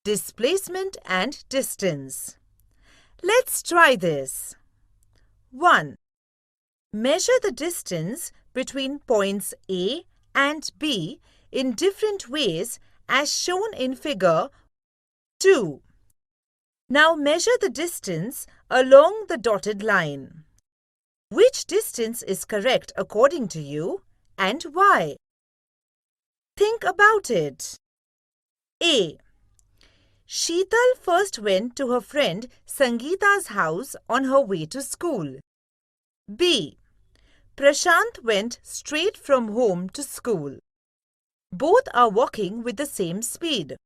displacement and distance. Let's try this. 1. Measure the distance between points A and B in different ways as shown in figure 2. Now measure the distance along the dotted line. Which distance is correct according to you and why? Think about it. A. Sheetal first went to her friend Sangeeta's house on her way to school. B. Prashant went straight from home to school. Both are walking with the same speed.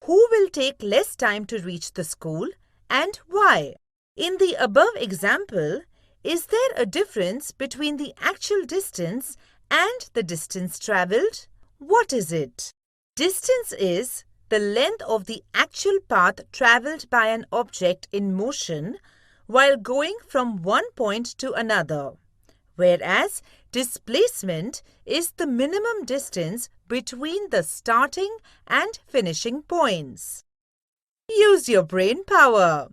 Who will take less time to reach the school and why? In the above example, is there a difference between the actual distance and the distance travelled? What is it? Distance is the length of the actual path travelled by an object in motion while going from one point to another, whereas displacement is the minimum distance between the starting and finishing points. Use your brain power.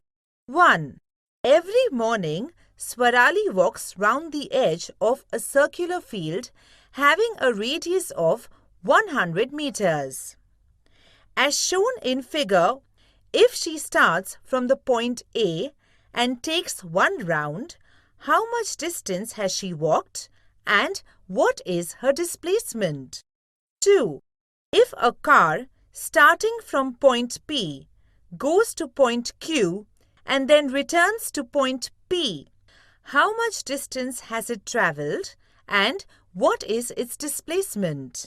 1. Every morning, Swarali walks round the edge of a circular field having a radius of 100 meters. As shown in figure, if she starts from the point A and takes one round, how much distance has she walked and what is her displacement? 2. If a car starting from point P goes to point Q and then returns to point P, how much distance has it travelled and what is its displacement?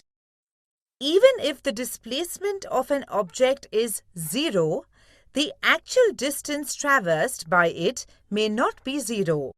Even if the displacement of an object is 0, the actual distance traversed by it may not be 0.